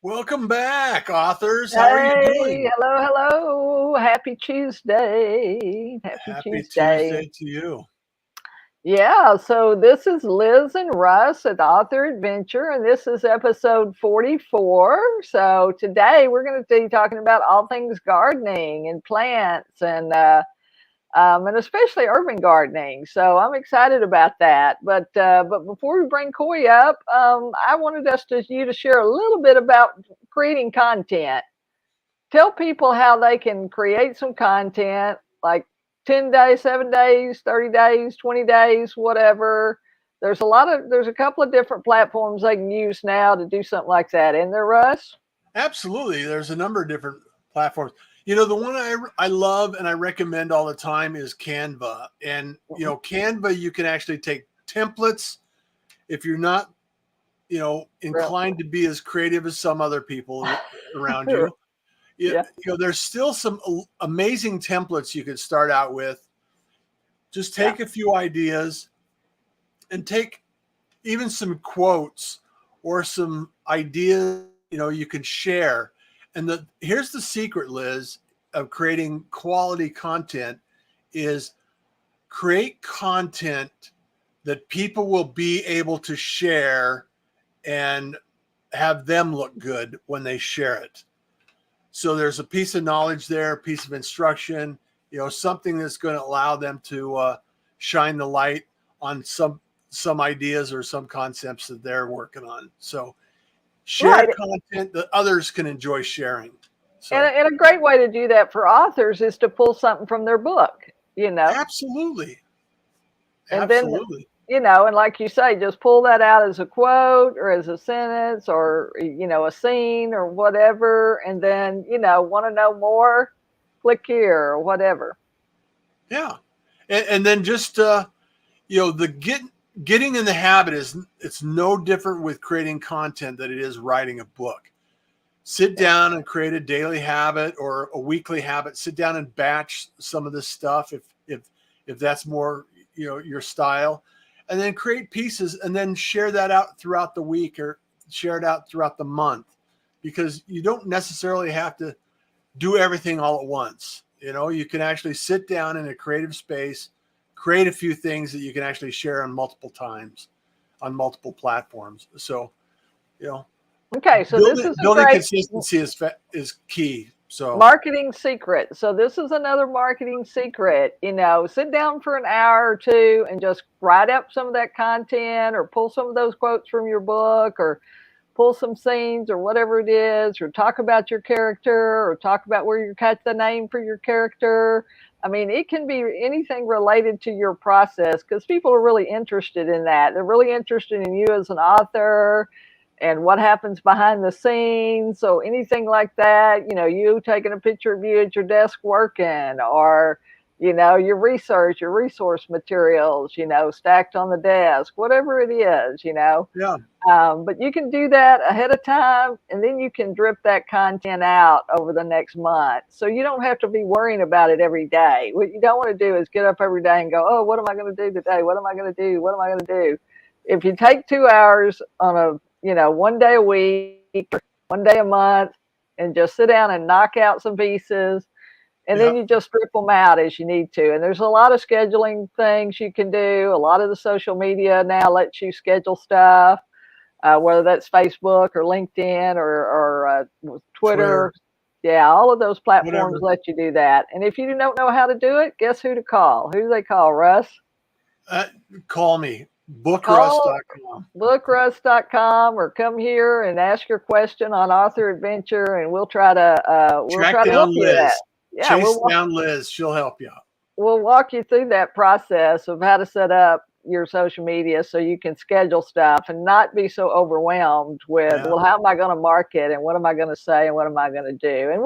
Welcome back, authors. How are you Hey, doing? hello, hello. Happy Tuesday. Happy Happy Tuesday. Tuesday to you. Yeah, so this is Liz and Russ at Author Adventure, and this is episode 44. So today we're going to be talking about all things gardening and plants and especially urban gardening. So I'm excited about that. But before we bring Coy up, I wanted you to share a little bit about creating content. Tell people how they can create some content, like 10 days, 7 days, 30 days, 20 days, whatever. There's a couple of different platforms they can use now to do something like that. In there, Russ? Absolutely. There's a number of different platforms. The one I love and I recommend all the time is Canva. And, Canva, you can actually take templates if you're not, Real. inclined to be as creative as some other people around you. Yeah. There's still some amazing templates you could start out with. Just Yeah. take a few ideas and take even some quotes or some ideas you can share. And here's the secret, Liz, of creating quality content is create content that people will be able to share and have them look good when they share it. So there's a piece of knowledge there, a piece of instruction, something that's going to allow them to shine the light on some ideas or some concepts that they're working on. So share Right. content that others can enjoy sharing. And So a great way to do that for authors is to pull something from their book, you know, absolutely, and then, absolutely. and like you say, just pull that out as a quote or as a sentence or, a scene or whatever. And then, want to know more, click here or whatever. Yeah. And then just, getting in the habit it's no different with creating content than it is writing a book. Sit Yeah. down and create a daily habit or a weekly habit. Sit down and batch some of this stuff if that's more your style, and then create pieces and then share that out throughout the week or share it out throughout the month, because you don't necessarily have to do everything all at once. You can actually sit down in a creative space, create a few things that you can actually share on multiple times on multiple platforms. So you know Okay. So this is a building great consistency is key. So marketing secret. So this is another marketing secret. Sit down for an hour or two and just write up some of that content or pull some of those quotes from your book or pull some scenes or whatever it is, or talk about your character or talk about where you got the name for your character. I mean, it can be anything related to your process because people are really interested in that. They're really interested in you as an author and what happens behind the scenes. So anything like that, you taking a picture of you at your desk working, or your research, your resource materials, stacked on the desk, whatever it is, yeah, but you can do that ahead of time, and then you can drip that content out over the next month. So you don't have to be worrying about it every day. What you don't want to do is get up every day and go, oh, what am I going to do today? What am I going to do? What am I going to do? If you take 2 hours on one day a week, one day a month, and just sit down and knock out some pieces, and yeah, then you just strip them out as you need to. And there's a lot of scheduling things you can do. A lot of the social media now lets you schedule stuff, whether that's Facebook or LinkedIn or Twitter. Twitter, Yeah, all of those platforms whatever. let you do that. And if you don't know how to do it, guess who to call? Who do they call, Russ? Uh, Call me, Call bookruss.com. bookruss.com or come here and ask your question on Author Adventure, and we'll Track try to help down you with that. Liz. Yeah, Chase down Liz. She'll help you out. we'll walk you through that process of how to set up your social media so you can schedule stuff and not be so overwhelmed with, Yeah. well, how am I going to market and what am I going to say and what am I going to do? And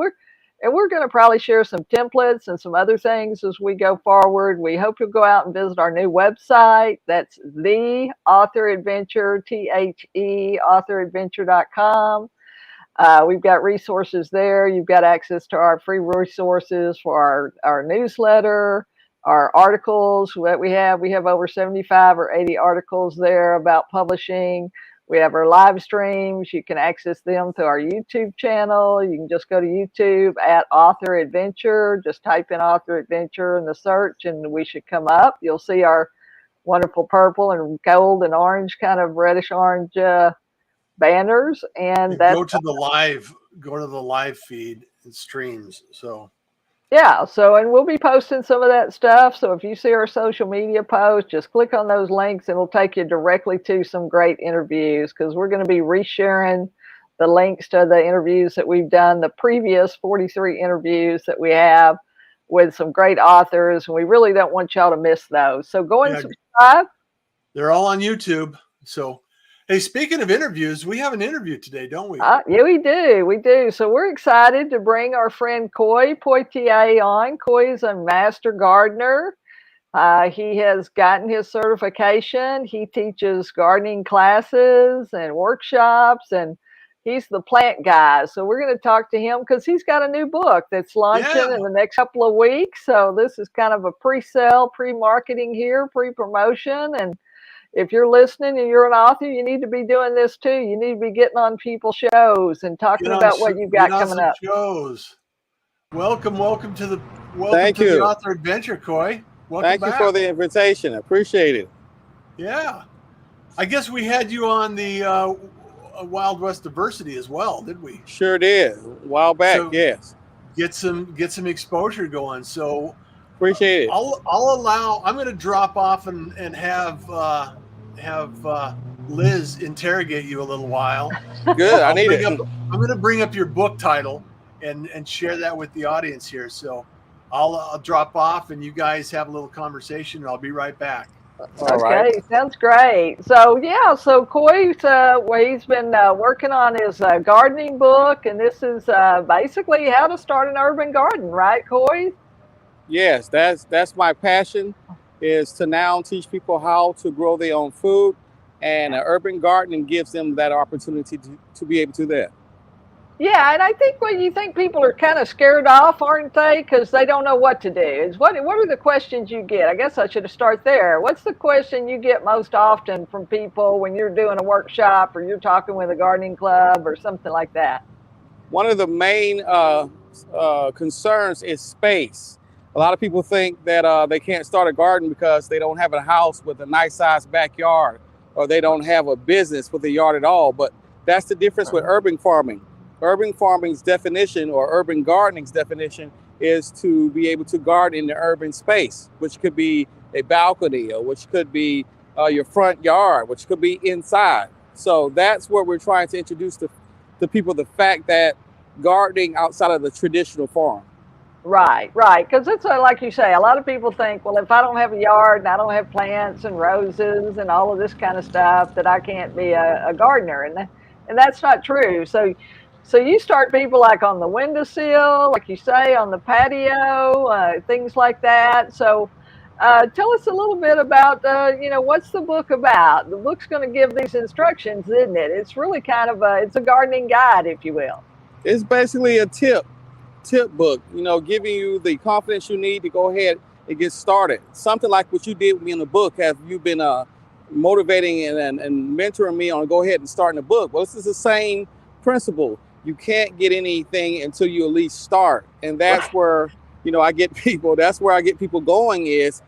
we're going to probably share some templates and some other things as we go forward. We hope you'll go out and visit our new website. That's the Author Adventure, THE, authoradventure.com. We've got resources there. You've got access to our free resources for our newsletter, our articles that we have. We have over 75 or 80 articles there about publishing. We have our live streams. You can access them through our YouTube channel. You can just go to YouTube at Author Adventure. Just type in Author Adventure in the search and we should come up. You'll see our wonderful purple and gold and orange, kind of reddish orange banners. And that's go to the live feed and streams. So yeah, so and we'll be posting some of that stuff. So if you see our social media posts, just click on those links and it'll take you directly to some great interviews, because we're going to be resharing the links to the interviews that we've done, the previous 43 interviews that we have with some great authors, and we really don't want y'all to miss those. So go and subscribe. They're all on YouTube. So hey, speaking of interviews, we have an interview today, don't we? Yeah, we do. We do. So we're excited to bring our friend Coy Poitier on. Coy is a master gardener. He has gotten his certification. He teaches gardening classes and workshops, and he's the plant guy. So we're going to talk to him because he's got a new book that's launching in the next couple of weeks. So this is kind of a pre-sale, pre-marketing here, pre-promotion. And if you're listening and you're an author, you need to be doing this too. You need to be getting on people's shows and talking about what you've got coming up. Shows. Welcome to the Author Adventure, Coy. Thank you for the invitation. I appreciate it. Yeah, I guess we had you on the Wild West Diversity as well, did we? Sure did. A while back, so yes. Get some exposure going. So appreciate it. I'm going to drop off and have Liz interrogate you a little while. Good. I need it. I'm going to bring up your book title and share that with the audience here. So I'll drop off and you guys have a little conversation and I'll be right back. All right. Sounds great. So so Coy's he's been working on his gardening book, and this is basically how to start an urban garden, right, Coy? Yes, that's my passion, is to now teach people how to grow their own food, and an urban gardening gives them that opportunity to be able to do that. Yeah, and I think you think people are kind of scared off, aren't they? Because they don't know what to do. What are the questions you get? I guess I should start there. What's the question you get most often from people when you're doing a workshop or you're talking with a gardening club or something like that? One of the main concerns is space. A lot of people think that they can't start a garden because they don't have a house with a nice sized backyard, or they don't have a business with a yard at all. But that's the difference with urban farming. Urban farming's definition, or urban gardening's definition, is to be able to garden in the urban space, which could be a balcony, or which could be your front yard, which could be inside. So that's what we're trying to introduce to people, the fact that gardening outside of the traditional farm. Right. Because it's like you say, a lot of people think, well, if I don't have a yard and I don't have plants and roses and all of this kind of stuff, that I can't be a gardener. And that's not true. So you start people like on the windowsill, like you say, on the patio, things like that. So tell us a little bit about, what's the book about? The book's going to give these instructions, isn't it? It's really kind of it's a gardening guide, if you will. It's basically a tip book, giving you the confidence you need to go ahead and get started. Something like what you did with me in the book. Have you been motivating and mentoring me on go ahead and starting a book? Well, this is the same principle. You can't get anything until you at least start. And that's where, I get people, that's where I get people going is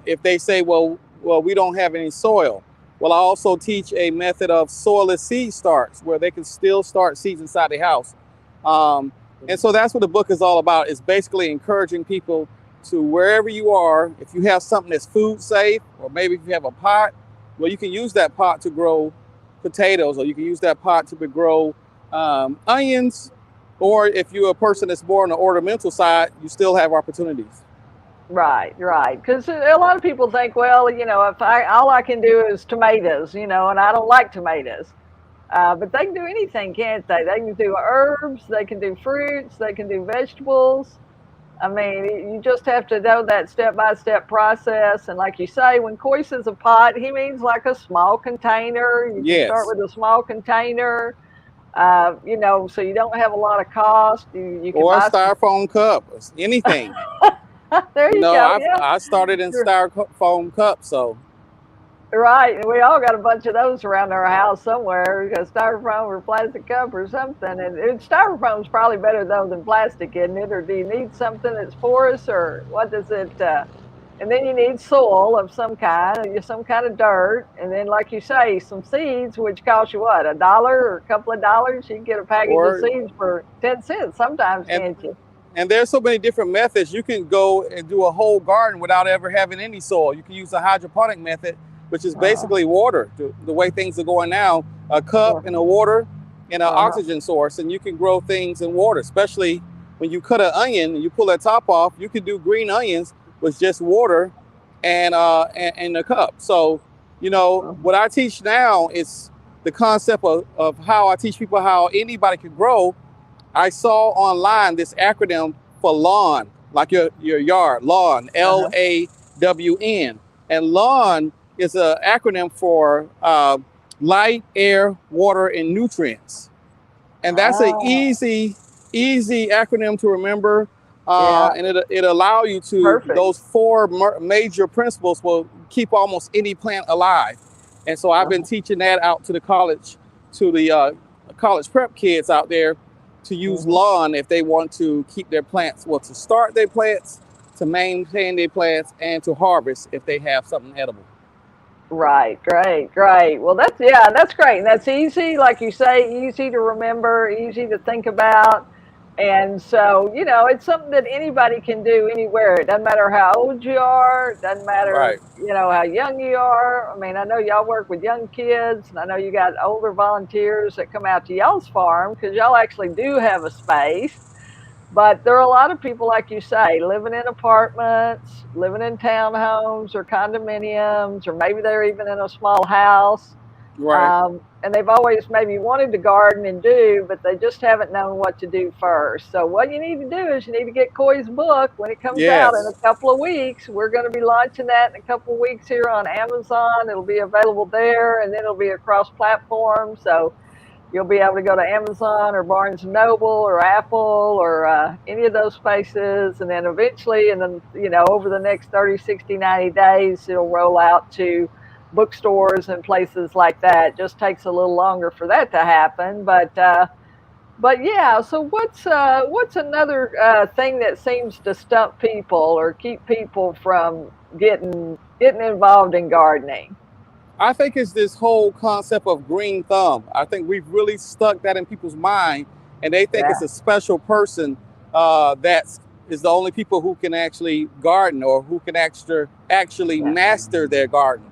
if they say, well, we don't have any soil. Well, I also teach a method of soilless seed starts where they can still start seeds inside the house. And so that's what the book is all about. It's basically encouraging people to wherever you are, if you have something that's food safe, or maybe if you have a pot, well, you can use that pot to grow potatoes, or you can use that pot to grow onions, or if you're a person that's more on the ornamental side, you still have opportunities. Right. Because a lot of people think, well, if all I can do is tomatoes, and I don't like tomatoes. But they can do anything, can't they? They can do herbs, they can do fruits, they can do vegetables. I mean, you just have to know that step-by-step process. And like you say, when Coy says a pot, he means like a small container. You can start with a small container. So you don't have a lot of cost. You can or a styrofoam cup, anything. There you go. I started in styrofoam cups, so. Right, and we all got a bunch of those around our house somewhere. We got styrofoam or plastic cup or something. And styrofoam's probably better though than plastic, isn't it? Or do you need something that's porous, or what does it? And then you need soil of some kind of dirt, and then, like you say, some seeds, which cost you what, $1 or a couple of dollars. You can get a package of Or seeds for 10 cents sometimes, and can't you? and there's so many different methods. You can go and do a whole garden without ever having any soil. You can use a hydroponic method, which is Uh-huh. basically water. The way things are going now, a cup and a water and an Uh-huh. oxygen source, and you can grow things in water. Especially when you cut an onion and you pull that top off, you can do green onions with just water and a cup. So, what I teach now is the concept of how I teach people how anybody can grow. I saw online this acronym for lawn, like your yard, lawn, Uh-huh. LAWN. And lawn is an acronym for light, air, water, and nutrients. And that's an Oh, easy acronym to remember. yeah, And it allow you to, perfect. those four major principles will keep almost any plant alive. And so I've been Uh-huh. teaching that out to the college prep kids out there to use Mhm. lawn if they want to keep their plants, well, to start their plants, to maintain their plants, and to harvest if they have something edible. Right, great. Well, that's great. And that's easy, like you say, easy to remember, easy to think about. And so, it's something that anybody can do anywhere. It doesn't matter how old you are, it doesn't matter, Right. how young you are. I mean, I know y'all work with young kids, and I know you got older volunteers that come out to y'all's farm because y'all actually do have a space. But there are a lot of people, like you say, living in apartments, living in townhomes or condominiums, or maybe they're even in a small house. Right. And they've always maybe wanted to garden and do, but they just haven't known what to do first. So what you need to do is you need to get Coy's book when it comes out in a Yes. couple of weeks. We're going to be launching that in a couple of weeks here on Amazon. It'll be available there, and then it'll be across platforms. So you'll be able to go to Amazon or Barnes and Noble or Apple or any of those places. And then eventually, and then, over the next 30, 60, 90 days, it'll roll out to bookstores and places like that. It just takes a little longer for that to happen. But yeah, so what's another thing that seems to stump people or keep people from getting involved in gardening? I think it's this whole concept of green thumb. I think we've really stuck that in people's mind, and they think Yeah, it's a special person that is the only people who can actually garden or who can actually yeah. master their garden.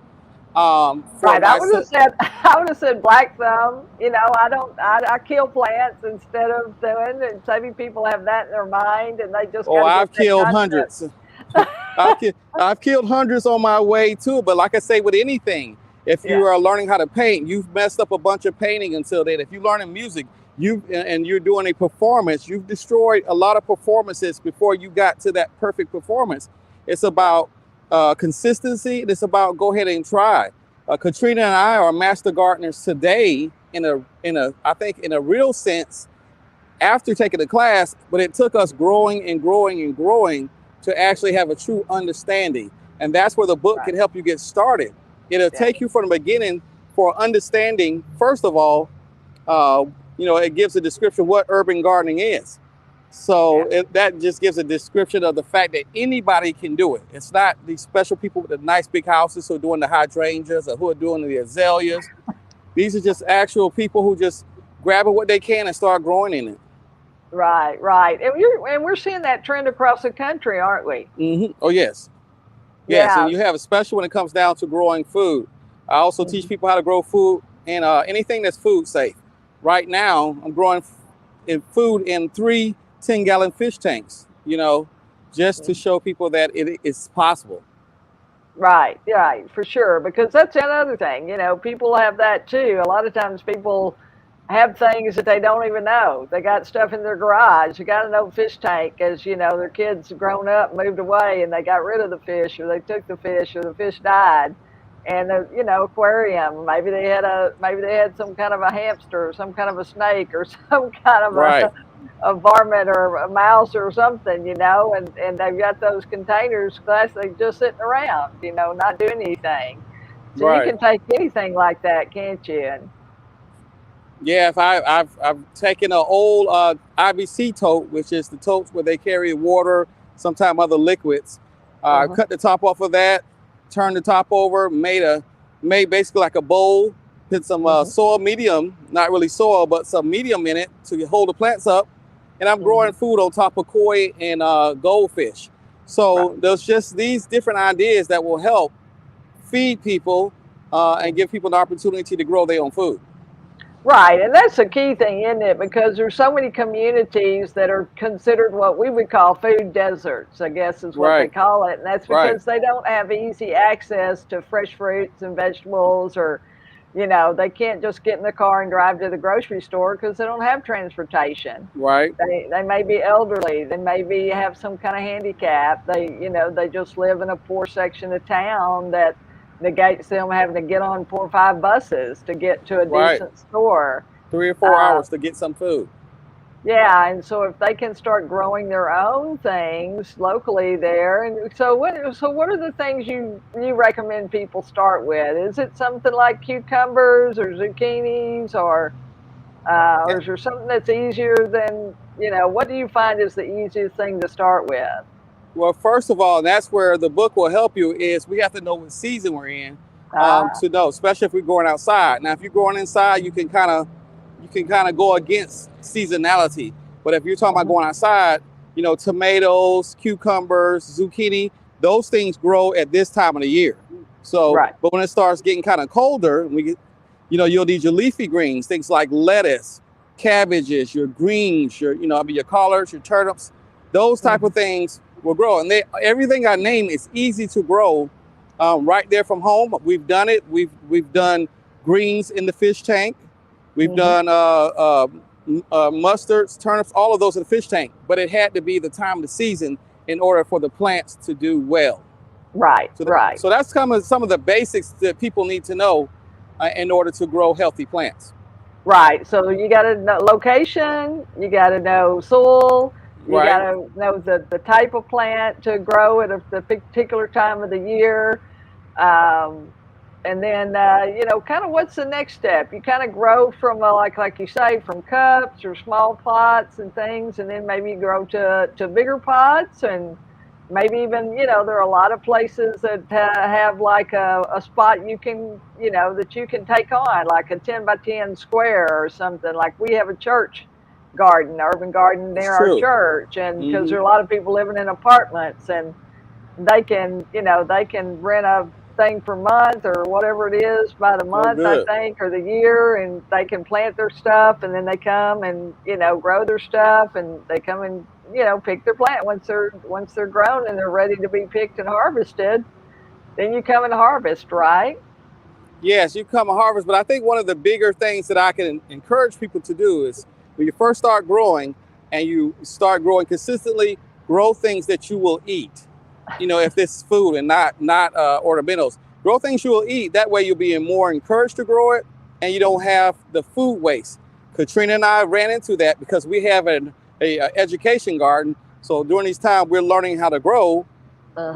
For Right. myself, I would have said black thumb. I don't. I kill plants instead of doing. And maybe people have that in their mind, and they just got oh, to get I've that killed concept. hundreds. I've killed hundreds on my way too. But like I say, with anything, if Yeah. you are learning how to paint, you've messed up a bunch of painting until then. If you learn in music, you're doing a performance, you've destroyed a lot of performances before you got to that perfect performance. It's about consistency. It's about go ahead and try. Katrina and I are master gardeners today I think in a real sense after taking the class, but it took us growing and growing and growing to actually have a true understanding. And that's where the book Right. can help you get started. It'll Yeah. take you from the beginning for understanding, first of all, it gives a description of what urban gardening is. Yeah. So that just gives a description of the fact that anybody can do it. It's not these special people with the nice big houses who are doing the hydrangeas or who are doing the azaleas. These are just actual people who just grabbing what they can and start growing in it. Right. And we're seeing that trend across the country, aren't we? Oh, yes. Yes, and Yeah. you have, especially when it comes down to growing food. I also teach Mhm. people how to grow food and anything that's food safe. Right now, I'm growing food in 3 10-gallon fish tanks, just to Mhm. show people that it is possible. Right, for sure. Because that's another thing. People have that too. A lot of times people have things that they don't even know. They got stuff in their garage. You got an old fish tank, as their kids grown up, moved away, and they got rid of the fish, or they took the fish, or the fish died. And the aquarium. Maybe they had some kind of a hamster, or some kind of a snake, or some kind of Right. a varmint or a mouse or something, and they've got those containers, glass, they just sitting around, not doing anything. So you Right. can take anything like that, can't you? And, Yeah, if I've taken an old IBC tote, which is the totes where they carry water, sometimes other liquids. Cut the top off of that, turned the top over, made basically like a bowl, put some soil medium, not really soil, but some medium in it to hold the plants up. And I'm growing food on top of koi and goldfish. So there's just these different ideas that will help feed people and give people an opportunity to grow their own food. Right, and that's the key thing, isn't it? Because there's so many communities that are considered what we would call food deserts, I guess is what they call it. And that's because they don't have easy access to fresh fruits and vegetables, or, you know, they can't just get in the car and drive to the grocery store because they don't have transportation. Right. They may be elderly, they maybe have some kind of handicap. They just live in a poor section of town that negates them having to get on 4 or 5 buses to get to a decent store. 3 or 4 hours to get some food. Yeah, and so if they can start growing their own things locally there, and so what are the things you recommend people start with? Is it something like cucumbers or zucchinis, or is there something that's easier than, what do you find is the easiest thing to start with? Well, first of all, and that's where the book will help you, is we have to know what season we're in to know, especially if we're going outside. Now, if you're going inside, you can kind of go against seasonality. But if you're talking about going outside, tomatoes, cucumbers, zucchini, those things grow at this time of the year. So, but when it starts getting kind of colder, you'll need your leafy greens, things like lettuce, cabbages, your greens, your collards, your turnips, those type of things will grow. And everything I name is easy to grow right there from home. We've done it. We've done greens in the fish tank. We've done mustards, turnips, all of those in the fish tank. But it had to be the time of the season in order for the plants to do well. So that's some of the basics that people need to know in order to grow healthy plants. Right. So you got to know location. You got to know soil. You got to know the type of plant to grow at a particular time of the year. And then, kind of what's the next step? You kind of grow from, like you say, from cups or small pots and things, and then maybe you grow to bigger pots, and maybe even, there are a lot of places that have like a spot you can, that you can take on, like a 10 by 10 square or something. Like we have a church garden, urban garden near our church, and because there are a lot of people living in apartments, and they can rent a thing per month or whatever it is by the month, I think, or the year, and they can plant their stuff, and then they come and grow their stuff, and they come and pick their plant once they're grown and they're ready to be picked and harvested. Then you come and harvest, right? Yes, you come and harvest, but I think one of the bigger things that I can encourage people to do is, when you first start growing and you start growing consistently, grow things that you will eat. If this is food and not ornamentals, grow things you will eat. That way you'll be more encouraged to grow it, and you don't have the food waste. Katrina and I ran into that because we have an education garden. So during these times we're learning how to grow.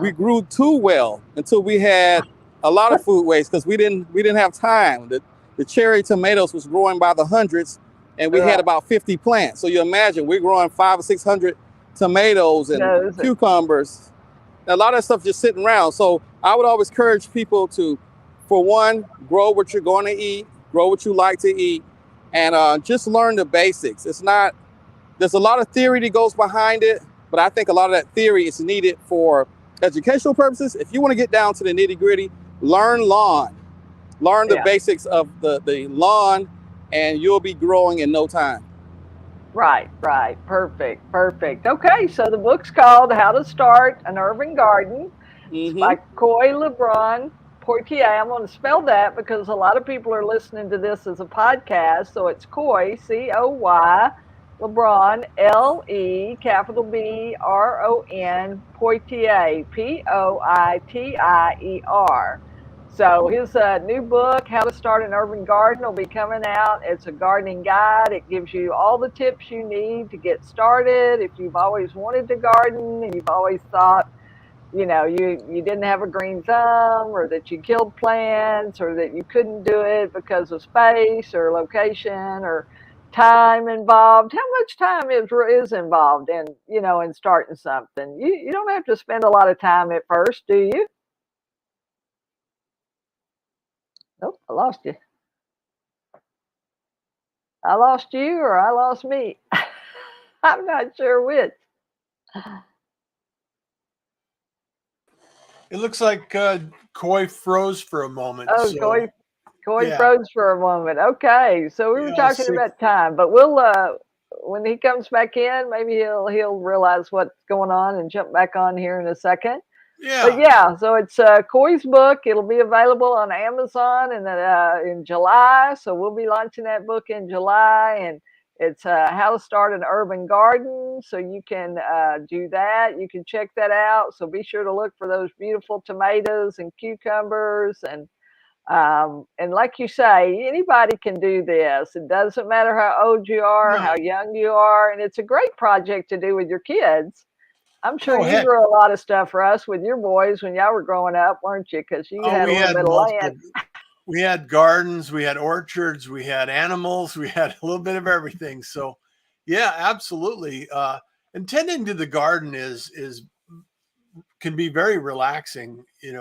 We grew too well until we had a lot of food waste because we didn't have time. The cherry tomatoes was growing by the hundreds. And we had about 50 plants. So you imagine we're growing 500 or 600 tomatoes and cucumbers. A lot of stuff just sitting around. So I would always encourage people to, for one, grow what you're going to eat, grow what you like to eat, and just learn the basics. There's a lot of theory that goes behind it, but I think a lot of that theory is needed for educational purposes. If you want to get down to the nitty gritty, learn lawn. Learn the basics of the lawn, and you'll be growing in no time. Right. Perfect. Okay, so the book's called How to Start an Urban Garden. It's by Coy Poitier. I'm going to spell that because a lot of people are listening to this as a podcast. So it's Coy, C-O-Y, LeBron, L-E, capital B-R-O-N, Poitier, P-O-I-T-I-E-R. So his new book, How to Start an Urban Garden, will be coming out. It's a gardening guide. It gives you all the tips you need to get started. If you've always wanted to garden and you've always thought, you didn't have a green thumb, or that you killed plants, or that you couldn't do it because of space or location or time involved. How much time is involved in in starting something? You don't have to spend a lot of time at first, do you? Nope, I lost you. I lost you, or I lost me. I'm not sure which. It looks like Coy froze for a moment. Oh, So Coy yeah, froze for a moment. Okay, so we were yeah, talking about time, but we'll when he comes back in, maybe he'll realize what's going on and jump back on here in a second. But yeah. yeah, so it's Coy's book. It'll be available on Amazon in July. So we'll be launching that book in July, and it's how to start an urban garden. So you can do that. You can check that out. So be sure to look for those beautiful tomatoes and cucumbers and like you say, anybody can do this. It doesn't matter how old you are, how No. young you are, and it's a great project to do with your kids. I'm sure Oh you heck. grew a lot of stuff for us with your boys when y'all were growing up, weren't you? Because you Oh, had a we little had bit of land. multiple. We had gardens, we had orchards, we had animals, we had a little bit of everything. So, yeah, absolutely. And tending to the garden is can be very relaxing. You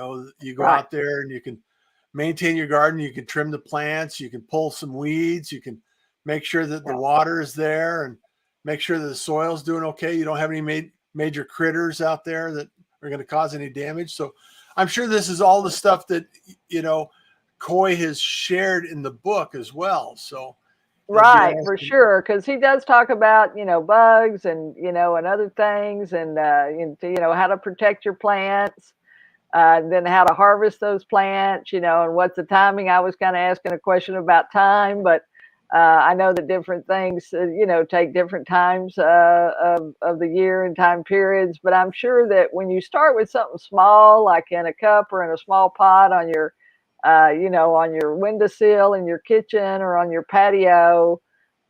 go Right. out there and you can maintain your garden. You can trim the plants. You can pull some weeds. You can make sure that the Yeah. water is there and make sure that the soil's doing okay. You don't have any major critters out there that are going to cause any damage. So I'm sure this is all the stuff that, you know, Coy has shared in the book as well. So it'll be Right, for awesome. sure, because he does talk about, bugs and, and other things and how to protect your plants, then how to harvest those plants, and what's the timing. I was kind of asking a question about time, but I know that different things, take different times of the year and time periods. But I'm sure that when you start with something small, like in a cup or in a small pot on your windowsill in your kitchen or on your patio,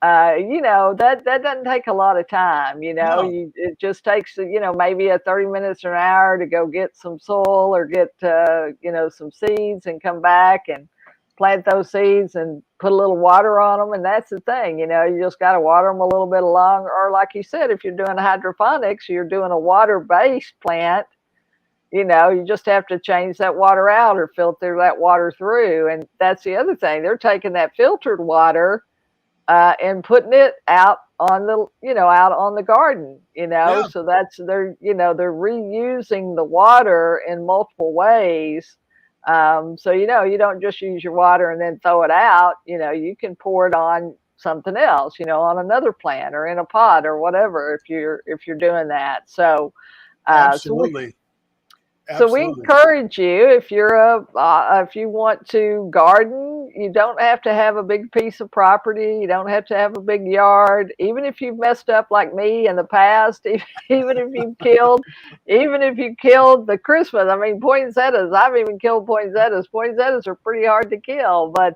that doesn't take a lot of time. No, It just takes, maybe a 30 minutes or an hour to go get some soil or get, some seeds and come back and plant those seeds and put a little water on them. And that's the thing, you just got to water them a little bit along. Or like you said, if you're doing hydroponics, you're doing a water-based plant, you just have to change that water out or filter that water through. And that's the other thing. They're taking that filtered water and putting it out on the garden, yeah, so they're reusing the water in multiple ways. So, you don't just use your water and then throw it out, you can pour it on something else, on another plant or in a pot or whatever, if you're doing that. So, uh, so we, absolutely. so we Absolutely. encourage you, if you want to garden, you don't have to have a big piece of property. You don't have to have a big yard. Even if you've messed up like me in the past, even if you killed the Christmas. I mean, poinsettias. I've even killed poinsettias. Poinsettias are pretty hard to kill, but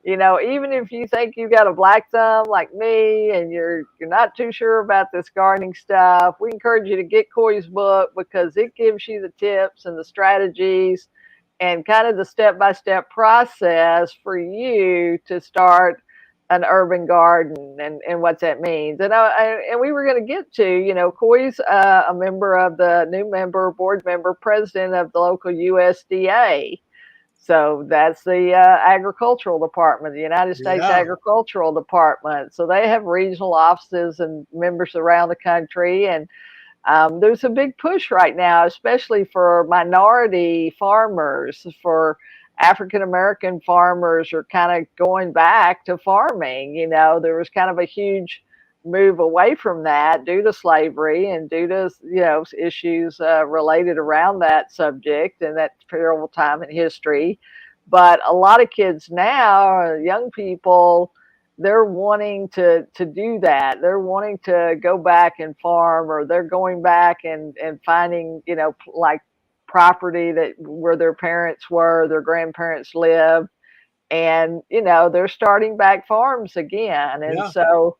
even if you think you got a black thumb like me and you're not too sure about this gardening stuff, we encourage you to get Coy's book because it gives you the tips and the strategies and kind of the step-by-step process for you to start an urban garden and what that means. And we were going to get to, Coy's a member of the board member, president of the local USDA. So that's the agricultural department, the United States Yeah. Agricultural Department. So they have regional offices and members around the country. And there's a big push right now, especially for minority farmers, for African American farmers are kind of going back to farming. There was kind of a huge move away from that due to slavery and due to issues related around that subject and that terrible time in history. But a lot of kids now, young people, they're wanting to do that. They're wanting to go back and farm, or they're going back and finding, like property that where their parents were, their grandparents lived, and they're starting back farms again. And Yeah. so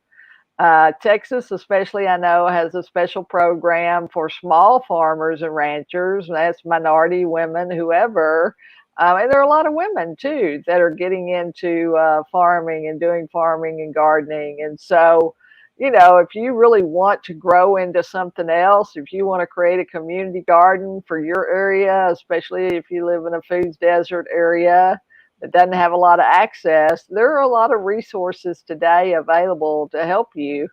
Texas, especially, I know, has a special program for small farmers and ranchers. And that's minority women, whoever. And there are a lot of women too that are getting into farming and doing farming and gardening. And so, if you really want to grow into something else, if you want to create a community garden for your area, especially if you live in a food desert area that doesn't have a lot of access, there are a lot of resources today available to help you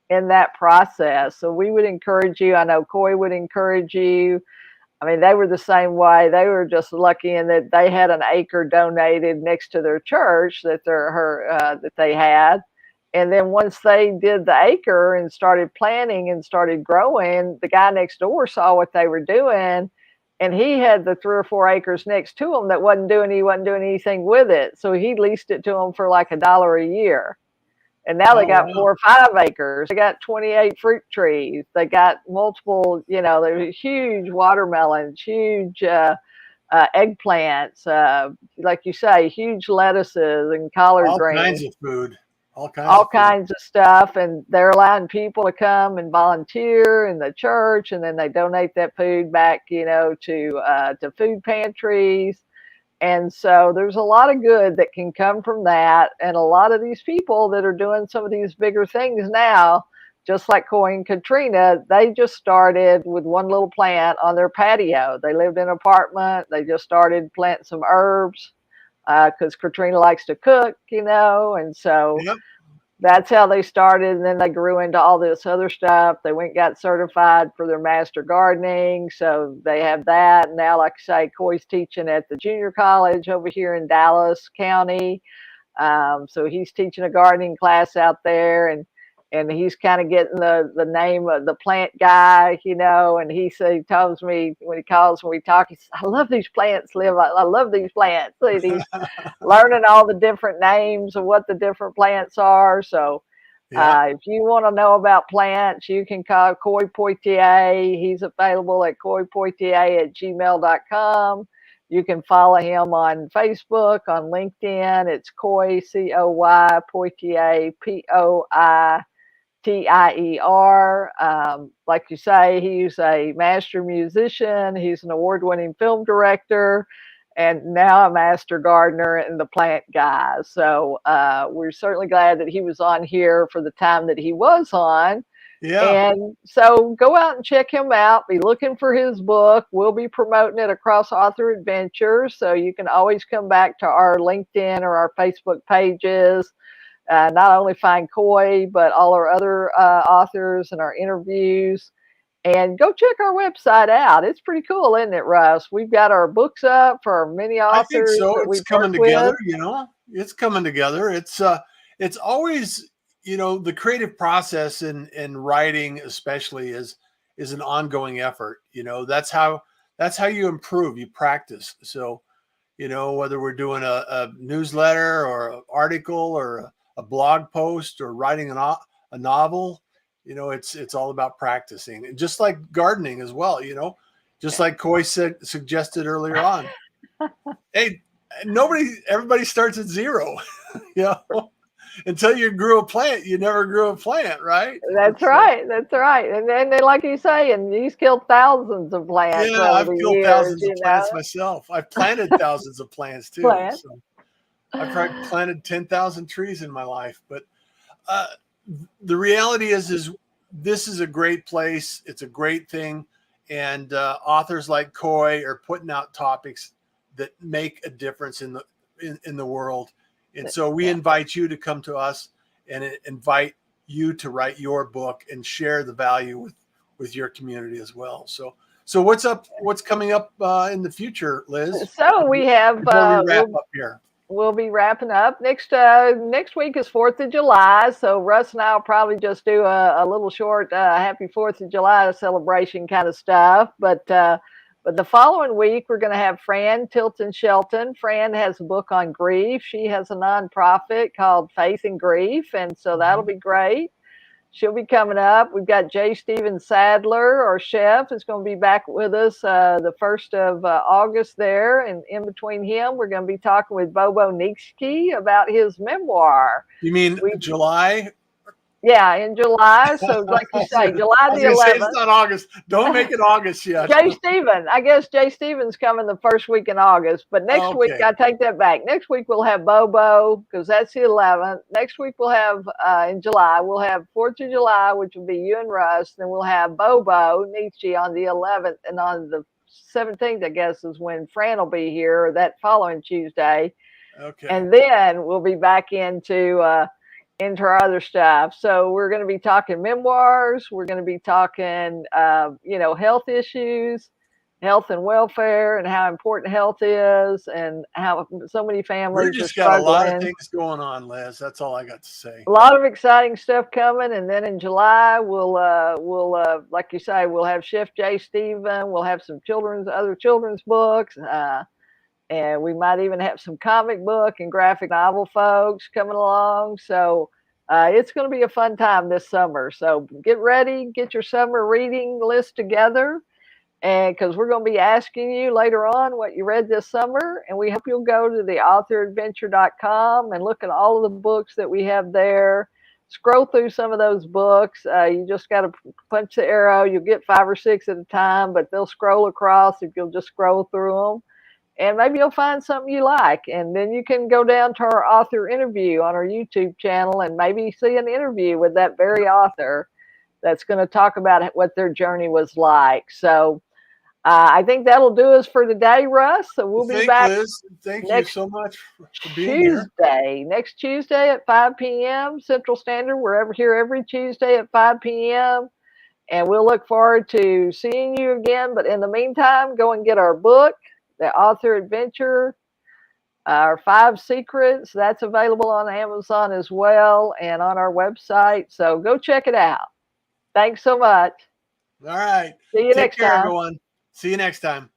in that process. So we would encourage you. I know Coy would encourage you. I mean, they were the same way. They were just lucky in that they had an acre donated next to their church that they had. And then once they did the acre and started planting and started growing, the guy next door saw what they were doing, and he had the 3 or 4 acres next to him that he wasn't doing anything with it. So he leased it to them for like $1 a year. And now they Oh, got wow. 4 or 5 acres. They got 28 fruit trees. They got multiple, there's huge watermelons, huge eggplants, like you say, huge lettuces and collard All greens, kinds of food. All kinds all of food. kinds of stuff. And they're allowing people to come and volunteer in the church, and then they donate that food back, to food pantries. And so there's a lot of good that can come from that. And a lot of these people that are doing some of these bigger things now, just like Coy and Katrina, they just started with one little plant on their patio. They lived in an apartment. They just started planting some herbs because Katrina likes to cook, and so Yep. that's how they started. And then they grew into all this other stuff. They went and got certified for their master gardening. So they have that. Now, like I say, Coy's teaching at the junior college over here in Dallas County. So he's teaching a gardening class out there, and he's kind of getting the name of the plant guy, and he tells me when he calls, when we talk, he says, I love these plants, Liv. I love these plants. And he's learning all the different names of what the different plants are. So if you want to know about plants, you can call Coy Poitier. He's available at coypoitier@gmail.com. You can follow him on Facebook, on LinkedIn. It's Coy, Coy Poitier, Poitier. Like you say, he's a master musician. He's an award-winning film director, and now a master gardener and the plant guy. So we're certainly glad that he was on here for the time that he was on. Yeah. And so go out and check him out. Be looking for his book. We'll be promoting it across Author Adventures. So you can always come back to our LinkedIn or our Facebook pages. Not only find Coy, but all our other authors and our interviews. And go check our website out. It's pretty cool, isn't it, Russ? We've got our books up for many I think authors so. that It's we've coming worked together, with. It's coming together. It's always, the creative process in writing especially is an ongoing effort. That's how you improve, you practice. So, whether we're doing a newsletter or an article or a blog post or writing a novel, it's all about practicing. And just like gardening as well, just like Coy suggested earlier on. Hey, everybody starts at zero, you know. Until you grew a plant, you never grew a plant, right? That's right. That's right. And then, like you say, and he's killed thousands of plants Yeah, over I've the killed years, thousands of plants myself. I've planted thousands of plants too. Plants. So I've probably planted 10,000 trees in my life. But the reality is this is a great place. It's a great thing. And authors like Coy are putting out topics that make a difference in the world. And so we invite you to come to us and invite you to write your book and share the value with your community as well. So what's coming up in the future, Liz? So we have Before we wrap up here. We'll be wrapping up next week is 4th of July. So Russ and I will probably just do a little short happy 4th of July celebration kind of stuff. But the following week, we're going to have Fran Tilton Shelton. Fran has a book on grief. She has a nonprofit called Faith and Grief. And so that'll be great. She'll be coming up. We've got J. Steven Sadler, our chef, is going to be back with us the 1st of August there. And in between him, we're going to be talking with Bobo Nixke about his memoir. You mean July Yeah, in July. So, like you say, July I was the going to say 11th. it's not August. Don't make it August yet. Jay Stephen. I guess Jay Stephen's coming the first week in August, but next week, Okay. I take that back. Next week we'll have Bobo because that's the 11th. Next week we'll have, in July, we'll have 4th of July, which will be you and Russ. Then we'll have Bobo, Nietzsche on the 11th. And on the 17th, I guess, is when Fran will be here, or that following Tuesday. Okay. And then we'll be back into our other stuff. So we're going to be talking memoirs. We're going to be talking, health issues, health and welfare, and how important health is, and how so many We families are just got a lot of struggling. things going on, Liz. That's all I got to say. A lot of exciting stuff coming, and then in July we'll like you say, we'll have Chef Jay Stephen. We'll have some other children's books. And we might even have some comic book and graphic novel folks coming along. So it's going to be a fun time this summer. So get ready, get your summer reading list together. And because we're going to be asking you later on what you read this summer. And we hope you'll go to the authoradventure.com and look at all of the books that we have there. Scroll through some of those books. You just got to punch the arrow. You'll get 5 or 6 at a time, but they'll scroll across if you'll just scroll through them. And maybe you'll find something you like. And then you can go down to our author interview on our YouTube channel and maybe see an interview with that very author that's going to talk about what their journey was like. So I think that'll do us for today, Russ. So we'll be back, Liz. Thank you so much for being here. Next Tuesday at 5 p.m. Central Standard. We're here every Tuesday at 5 p.m. And we'll look forward to seeing you again. But in the meantime, go and get our book, The Author Adventure, our 5 Secrets. That's available on Amazon as well and on our website. So go check it out. Thanks so much. All right. See you Take next care, time. everyone. See you next time.